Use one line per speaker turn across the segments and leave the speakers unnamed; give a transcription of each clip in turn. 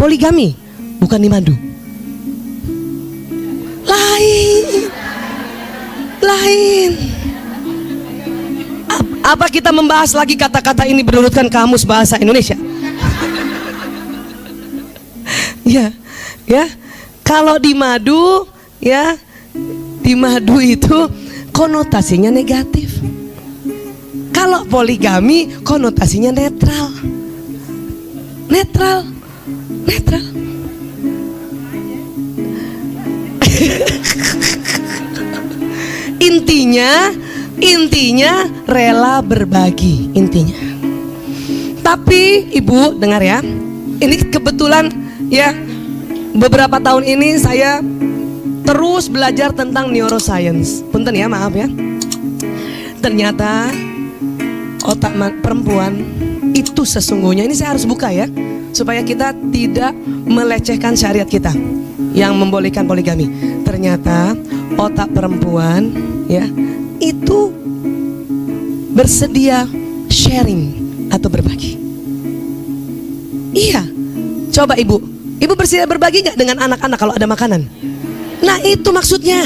Poligami bukan di madu. Lain. Apa kita membahas lagi kata-kata ini berurutkan kamus bahasa Indonesia? Ya. Kalau di madu, ya, di madu itu konotasinya negatif. Kalau poligami konotasinya netral. Intinya rela berbagi intinya. Tapi ibu dengar ya, ini kebetulan ya, beberapa tahun ini saya terus belajar tentang neuroscience. Punten ya, maaf ya. Ternyata otak perempuan itu sesungguhnya, ini saya harus buka ya, supaya kita tidak melecehkan syariat kita yang membolehkan poligami. Ternyata otak perempuan ya itu bersedia sharing atau berbagi. Iya, coba ibu bersedia berbagi nggak dengan anak-anak kalau ada makanan? Nah itu maksudnya.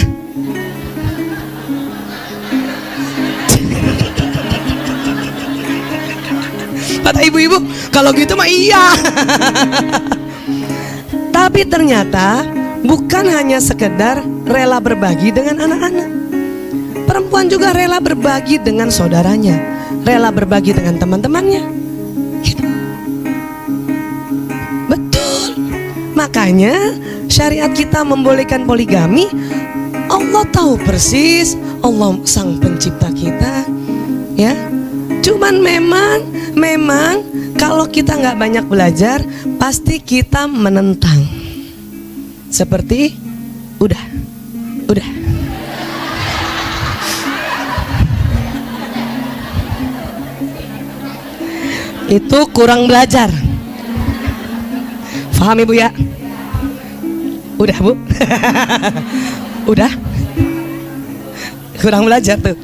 Kata ibu-ibu, kalau gitu mah iya. Tapi ternyata bukan hanya sekedar rela berbagi dengan anak-anak. Perempuan juga rela berbagi dengan saudaranya, rela berbagi dengan teman-temannya. Gitu. Betul. Makanya syariat kita membolehkan poligami. Allah tahu persis, Allah sang pencipta kita, ya. Cuman memang kalau kita nggak banyak belajar, pasti kita menentang. Seperti udah. Itu kurang belajar. Paham ibu ya? Udah bu. Udah. Kurang belajar tuh.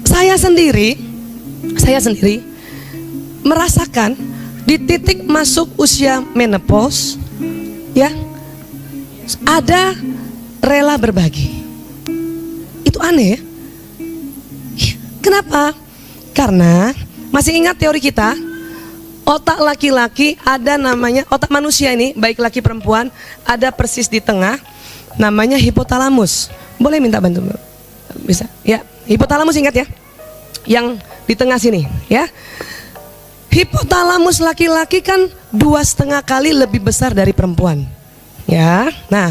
Saya sendiri merasakan di titik masuk usia menopause, ya, ada rela berbagi. Itu aneh ya. Kenapa? Karena masih ingat teori kita, otak laki-laki ada namanya, otak manusia ini baik laki perempuan ada persis di tengah, namanya hipotalamus. Boleh minta bantu? Bisa? Ya, hipotalamus ingat ya, yang di tengah sini ya. Hipotalamus laki-laki kan 2,5 kali lebih besar dari perempuan ya. Nah,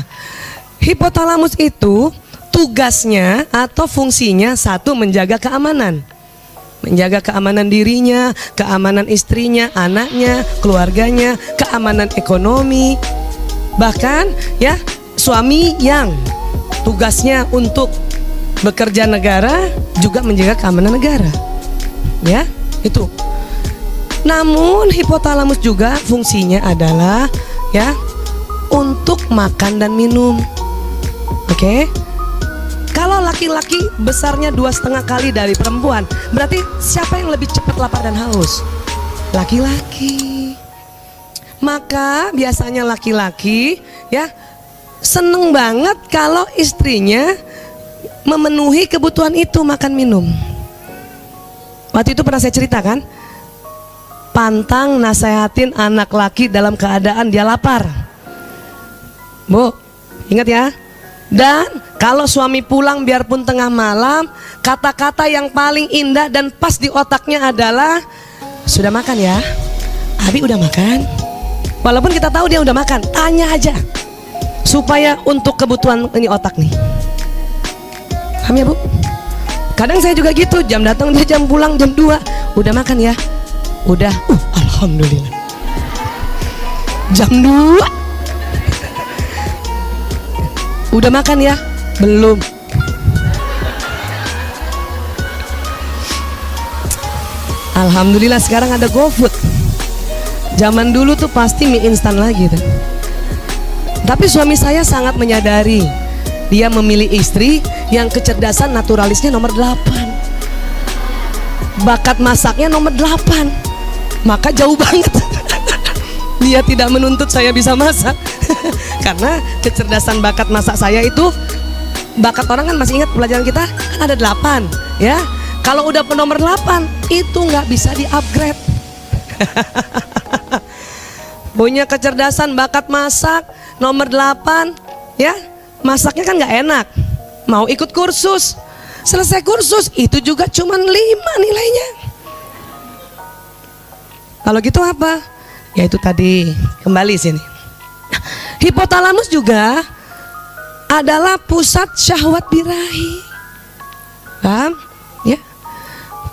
hipotalamus itu tugasnya atau fungsinya satu, menjaga keamanan. Menjaga keamanan dirinya, keamanan istrinya, anaknya, keluarganya, keamanan ekonomi. Bahkan ya, suami yang tugasnya untuk bekerja negara juga menjaga keamanan negara. Ya, itu. Namun hipotalamus juga fungsinya adalah ya untuk makan dan minum. Oke. Kalau laki-laki besarnya 2,5 kali dari perempuan, berarti siapa yang lebih cepat lapar dan haus? Laki-laki. Maka biasanya laki-laki ya seneng banget kalau istrinya memenuhi kebutuhan itu, makan minum. Waktu itu pernah saya ceritakan, pantang nasehatin anak laki dalam keadaan dia lapar. Bu, ingat ya. Dan kalau suami pulang biarpun tengah malam, kata-kata yang paling indah dan pas di otaknya adalah, sudah makan ya? Abi udah makan? Walaupun kita tahu dia udah makan, tanya aja supaya untuk kebutuhan ini otak nih. Paham ya bu? Kadang saya juga gitu, jam datang dia jam pulang jam 2. Udah makan ya? Udah. Alhamdulillah. Jam 2 udah makan ya? Belum. Alhamdulillah sekarang ada GoFood. Zaman dulu tuh pasti mie instan lagi tuh. Tapi suami saya sangat menyadari, dia memilih istri Yang kecerdasan naturalisnya nomor 8. Bakat masaknya nomor 8. Maka jauh banget. Dia tidak menuntut saya bisa masak. Karena kecerdasan bakat masak saya itu, bakat orang kan masih ingat pelajaran kita kan ada 8 ya. Kalau udah nomor 8 itu nggak bisa di-upgrade. Punya kecerdasan bakat masak nomor 8 ya, masaknya kan nggak enak, mau ikut kursus, selesai kursus itu juga cuman 5 nilainya. Kalau gitu apa? Ya itu tadi, kembali sini. Hipotalamus juga adalah pusat syahwat birahi. Paham? Ya.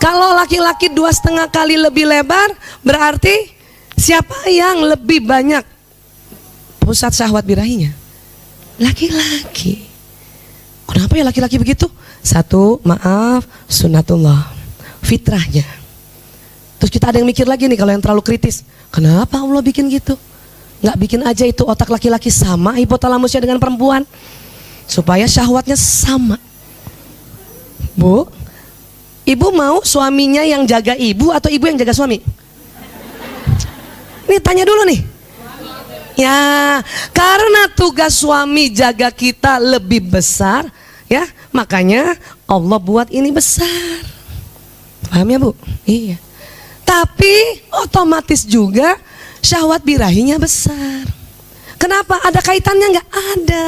Kalau laki-laki 2,5 kali lebih lebar, berarti siapa yang lebih banyak pusat syahwat birahinya? Laki-laki. Kenapa ya laki-laki begitu? Satu, maaf, sunnatullah, fitrahnya. Terus kita ada yang mikir lagi nih kalau yang terlalu kritis. Kenapa Allah bikin gitu? Nggak bikin aja itu otak laki-laki sama hipotalamusnya dengan perempuan, supaya syahwatnya sama. Bu, ibu mau suaminya yang jaga ibu atau ibu yang jaga suami? Nih tanya dulu nih. Ya, karena tugas suami jaga kita lebih besar, ya, makanya Allah buat ini besar. Paham ya, Bu? Iya. Tapi otomatis juga syahwat birahinya besar. Kenapa? Ada kaitannya? Nggak ada.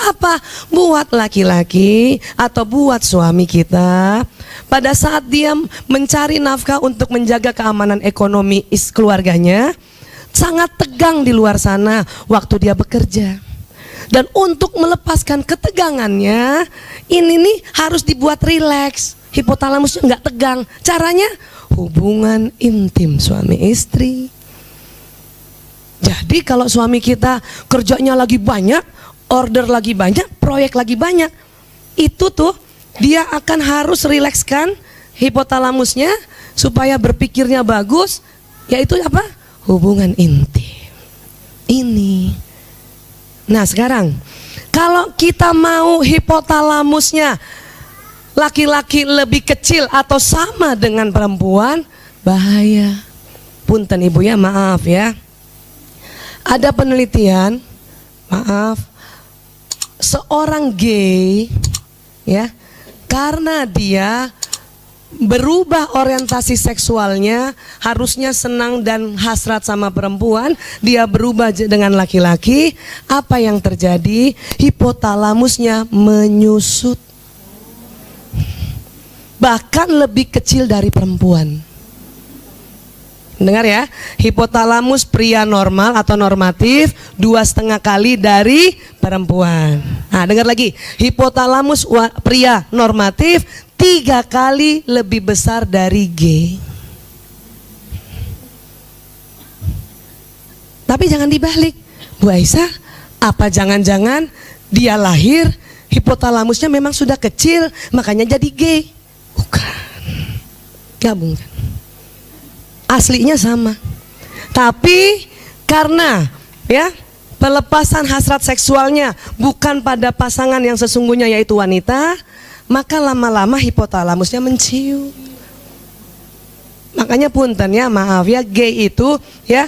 Apa? Buat laki-laki atau buat suami kita, pada saat dia mencari nafkah untuk menjaga keamanan ekonomi keluarganya, sangat tegang di luar sana waktu dia bekerja. Dan untuk melepaskan ketegangannya, ini nih harus dibuat rileks. Hipotalamusnya nggak tegang. Caranya hubungan intim suami istri. Jadi kalau suami kita kerjanya lagi banyak, order lagi banyak, proyek lagi banyak, itu tuh dia akan harus rilekskan hipotalamusnya supaya berpikirnya bagus, yaitu apa? Hubungan intim. Ini. Nah sekarang, kalau kita mau hipotalamusnya laki-laki lebih kecil atau sama dengan perempuan, bahaya. Punten ibu ya, maaf ya. Ada penelitian, maaf, seorang gay ya, karena dia berubah orientasi seksualnya, harusnya senang dan hasrat sama perempuan, dia berubah dengan laki-laki. Apa yang terjadi? Hipotalamusnya menyusut, bahkan lebih kecil dari perempuan. Dengar ya, hipotalamus pria normal atau normatif 2,5 kali dari perempuan. Nah dengar lagi, hipotalamus pria normatif 3 kali lebih besar dari G. Tapi jangan dibalik, Bu Aisyah, apa jangan-jangan dia lahir hipotalamusnya memang sudah kecil makanya jadi G? Bukan, gabungkan. Aslinya sama. Tapi karena ya pelepasan hasrat seksualnya bukan pada pasangan yang sesungguhnya yaitu wanita, maka lama-lama hipotalamusnya menciut. Makanya punten ya, maaf ya, gay itu ya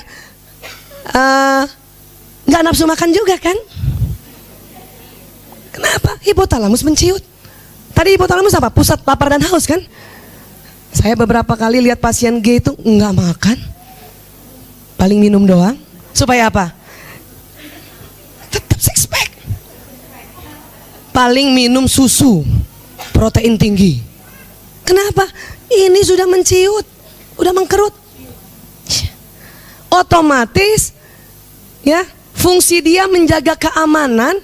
nggak nafsu makan juga kan? Kenapa? Hipotalamus menciut. Tadi hipotalamus apa? Pusat lapar dan haus kan? Saya beberapa kali lihat pasien gay itu nggak makan, paling minum doang. Supaya apa? Tetap six pack. Paling minum susu, protein tinggi. Kenapa? Ini sudah menciut, udah mengkerut. Otomatis ya, fungsi dia menjaga keamanan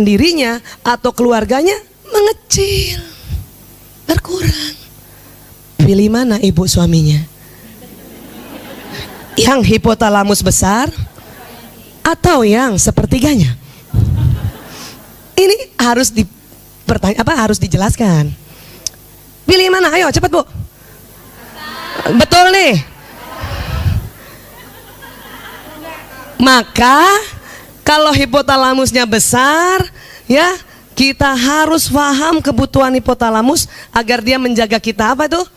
dirinya atau keluarganya mengecil, berkurang. Pilih mana ibu suaminya? Yang hipotalamus besar atau yang sepertiganya? Ini harus harus dijelaskan. Pilih mana? Ayo cepat Bu. Betul nih. Maka kalau hipotalamusnya besar, ya Kita harus paham kebutuhan hipotalamus agar dia menjaga kita apa tuh?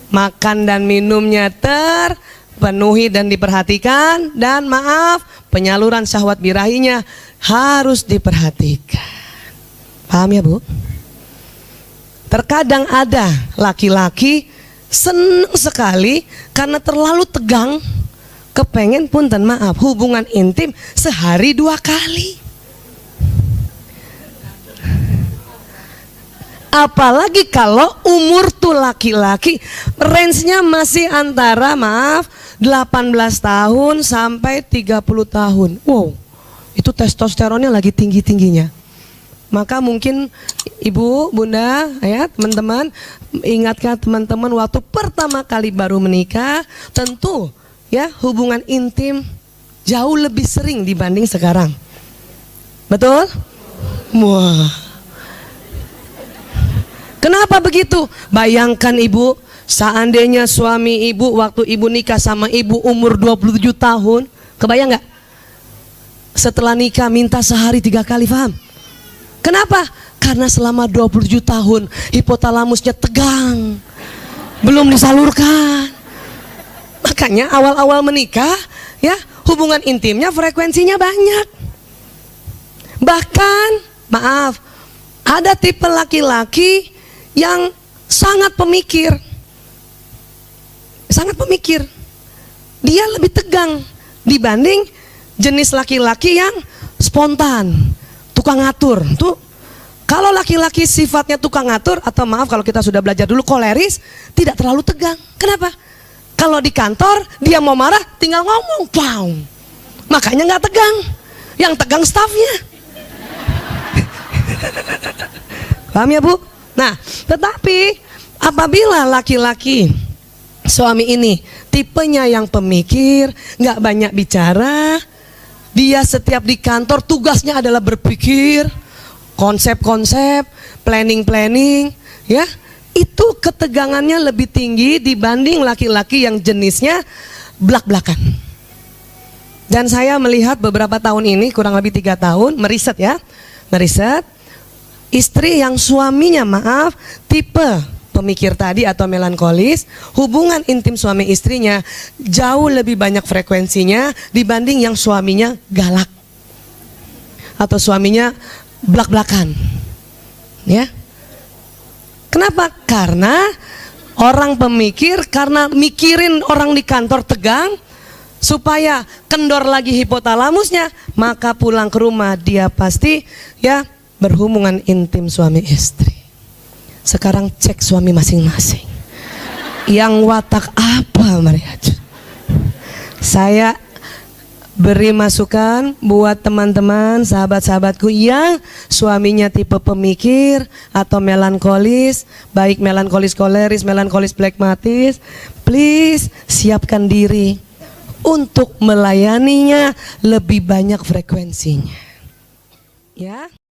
Makan dan minumnya terpenuhi dan diperhatikan, dan maaf, penyaluran syahwat birahinya harus diperhatikan. Paham ya Bu? Terkadang ada laki-laki senang sekali karena terlalu tegang, kepengen punten maaf hubungan intim sehari 2 kali. Apalagi kalau umur tuh laki-laki range-nya masih antara maaf 18 tahun sampai 30 tahun. Wow, itu testosteronnya lagi tinggi-tingginya. Maka mungkin ibu, bunda, ya teman-teman, ingatkan teman-teman waktu pertama kali baru menikah, tentu ya hubungan intim jauh lebih sering dibanding sekarang. Betul? Wah. Kenapa begitu? Bayangkan ibu, seandainya suami ibu waktu ibu nikah sama ibu umur 27 tahun, kebayang nggak? Setelah nikah minta sehari 3 kali, paham? Kenapa? Karena selama 27 tahun hipotalamusnya tegang, belum disalurkan. Makanya awal-awal menikah ya hubungan intimnya frekuensinya banyak. Bahkan maaf, ada tipe laki-laki yang sangat pemikir. Sangat pemikir. Dia lebih tegang dibanding jenis laki-laki yang spontan, tukang ngatur. Tuh, kalau laki-laki sifatnya tukang ngatur, atau maaf kalau kita sudah belajar dulu koleris, tidak terlalu tegang. Kenapa? Kalau di kantor dia mau marah tinggal ngomong, pow. Makanya nggak tegang. Yang tegang stafnya. Paham ya Bu? Nah, tetapi apabila laki-laki suami ini tipenya yang pemikir, nggak banyak bicara, dia setiap di kantor tugasnya adalah berpikir, konsep-konsep, planning-planning, ya, itu ketegangannya lebih tinggi dibanding laki-laki yang jenisnya blak-blakan. Dan saya melihat beberapa tahun ini, kurang lebih 3 tahun, meriset ya, meriset istri yang suaminya maaf tipe pemikir tadi atau melankolis, hubungan intim suami istrinya jauh lebih banyak frekuensinya dibanding yang suaminya galak atau suaminya blak-blakan. Ya. Kenapa? Karena orang pemikir, karena mikirin orang di kantor tegang, supaya kendor lagi hipotalamusnya, maka pulang ke rumah dia pasti ya berhubungan intim suami istri. Sekarang cek suami masing-masing. Yang watak apa mereka? Saya beri masukan buat teman-teman, sahabat-sahabatku yang suaminya tipe pemikir atau melankolis, baik melankolis koleris, melankolis plekmatis, please siapkan diri untuk melayaninya lebih banyak frekuensinya. Ya.